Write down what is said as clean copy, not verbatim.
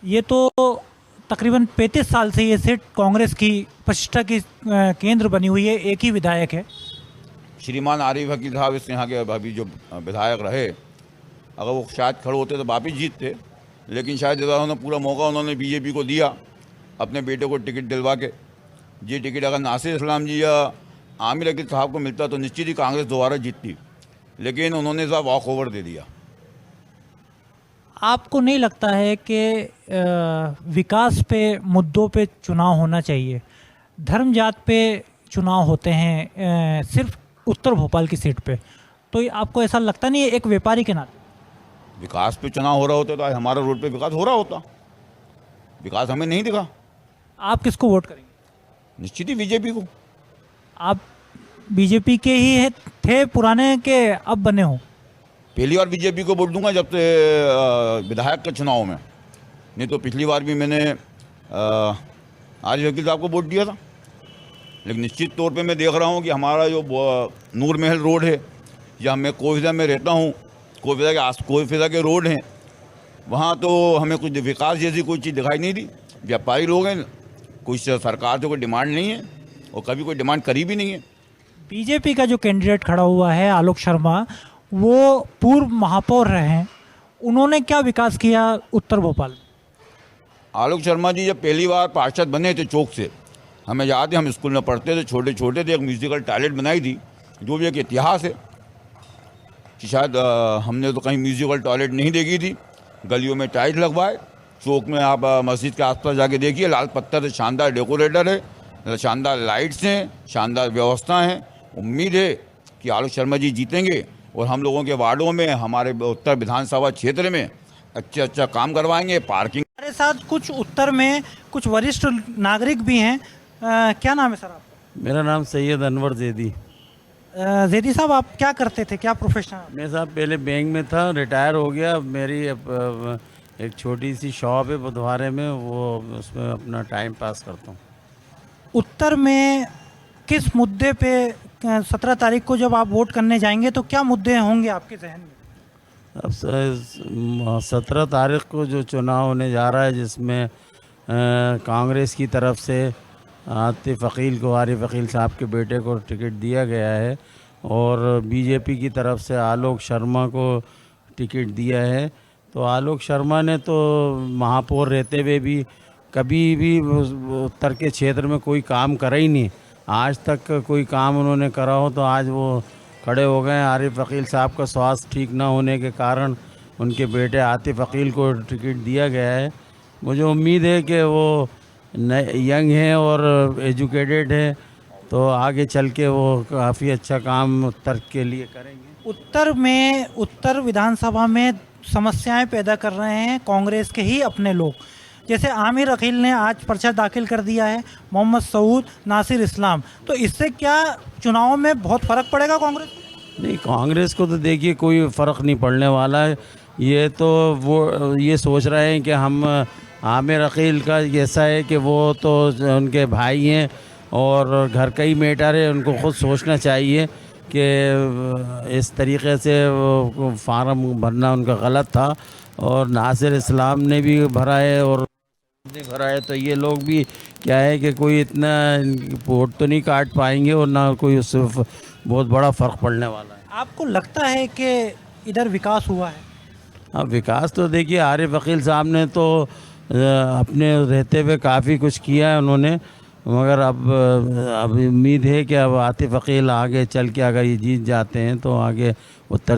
ये तो तकरीबन 35 साल से ये सीट कांग्रेस की प्रतिष्ठा की केंद्र बनी हुई है। एक ही विधायक है। श्रीमान आरिफ वकील साहब इस यहाँ के अभी जो विधायक रहे, अगर वो शायद खड़े होते तो वापिस जीतते, लेकिन शायद उन्होंने पूरा मौका उन्होंने बीजेपी को दिया अपने बेटे को टिकट दिलवा के। ये टिकट अगर नासिर इस्लाम जी या आमिर वकील साहब को मिलता तो निश्चित ही कांग्रेस दोबारा जीतती, लेकिन उन्होंने इस बार वॉक ओवर दे दिया। आपको नहीं लगता है कि विकास पे मुद्दों पे चुनाव होना चाहिए? धर्म जात पे चुनाव होते हैं सिर्फ उत्तर भोपाल की सीट पे, तो ये आपको ऐसा लगता नहीं है एक व्यापारी के नाते? विकास पे चुनाव हो रहा होता तो आज हमारा रोड पे विकास हो रहा होता। विकास हमें नहीं दिखा। आप किसको वोट करेंगे? निश्चित ही बीजेपी को। आप बीजेपी के ही थे पुराने के अब बने हो? पहली बार बीजेपी को वोट दूंगा जब से विधायक के चुनाव में, नहीं तो पिछली बार भी मैंने आरिफ वकील साहब को वोट दिया था। लेकिन निश्चित तौर पे मैं देख रहा हूँ कि हमारा जो नूर महल रोड है, या मैं कोफिजा में रहता हूँ, कोफिजा के रोड हैं, वहाँ तो हमें कुछ विकास जैसी कोई चीज़ दिखाई नहीं दी। व्यापारी लोग हैं, कुछ सरकार से कोई डिमांड नहीं है और कभी कोई डिमांड करी भी नहीं है। बीजेपी का जो कैंडिडेट खड़ा हुआ है आलोक शर्मा, वो पूर्व महापौर रहे हैं, उन्होंने क्या विकास किया उत्तर भोपाल में? आलोक शर्मा जी जब पहली बार पार्षद बने थे चौक से, हमें याद है, हम स्कूल में पढ़ते थे, छोटे छोटे थे, एक म्यूजिकल टॉयलेट बनाई थी, जो भी एक इतिहास है कि शायद हमने तो कहीं म्यूजिकल टॉयलेट नहीं देखी थी। गलियों में टाइल्स लगवाए, चौक में आप मस्जिद के आसपास जाके देखिए, लाल पत्थर से शानदार डेकोरेटर है, शानदार लाइट्स हैं, शानदार व्यवस्था है। उम्मीद है कि आलोक शर्मा जी जीतेंगे और हम लोगों के वार्डों में, हमारे उत्तर विधानसभा क्षेत्र में अच्छा काम करवाएंगे। पार्किंग। हमारे साथ कुछ उत्तर में कुछ वरिष्ठ नागरिक भी हैं। क्या नाम है सर आपका? मेरा नाम सैयद अनवर जैदी। जैदी साहब, आप क्या करते थे, क्या प्रोफेशन है? मैं साहब पहले बैंक में था, रिटायर हो गया। अब मेरी एक छोटी सी शॉप है बुधवारे में, वो उसमें अपना टाइम पास करता हूँ। उत्तर में किस मुद्दे पे 17 तारीख को जब आप वोट करने जाएंगे तो क्या मुद्दे होंगे आपके जहन में? अब 17 तारीख को जो चुनाव होने जा रहा है, जिसमें कांग्रेस की तरफ से आरिफ वकील साहब के बेटे को टिकट दिया गया है और बीजेपी की तरफ से आलोक शर्मा को टिकट दिया है। तो आलोक शर्मा ने तो महापौर रहते हुए भी कभी भी उत्तर के क्षेत्र में कोई काम करा ही नहीं। आज तक कोई काम उन्होंने करा हो तो आज वो खड़े हो गए। आरिफ वकील साहब का स्वास्थ्य ठीक ना होने के कारण उनके बेटे आतिफ वकील को टिकट दिया गया है। मुझे उम्मीद है कि वो यंग हैं और एजुकेटेड हैं, तो आगे चल के वो काफ़ी अच्छा काम उत्तर के लिए करेंगे। उत्तर विधानसभा में समस्याएं पैदा कर रहे हैं कांग्रेस के ही अपने लोग। जैसे आमिर वकील ने आज पर्चा दाखिल कर दिया है, मोहम्मद सऊद, नासिर इस्लाम, तो इससे क्या चुनाव में बहुत फ़र्क पड़ेगा कांग्रेस? नहीं, कांग्रेस को तो देखिए कोई फ़र्क नहीं पड़ने वाला है। ये तो वो ये सोच रहे हैं कि हम आमिर वकील का ऐसा है कि वो तो उनके भाई हैं और घर का ही मैटर है, उनको खुद सोचना चाहिए कि इस तरीक़े से फार्म भरना उनका गलत था। और नासिर इस्लाम ने भी भरा है और भरा है, तो ये लोग भी क्या है कि कोई इतना वोट तो नहीं काट पाएंगे और ना कोई उससे बहुत बड़ा फ़र्क पड़ने वाला है। आपको लगता है कि इधर विकास हुआ है? हाँ, विकास तो देखिए आरिफ वकील साहब ने तो अपने रहते हुए काफ़ी कुछ किया है उन्होंने, मगर अब उम्मीद है कि अब आतिफ वकील आगे चल के अगर ये जीत जाते हैं तो आगे उत्तर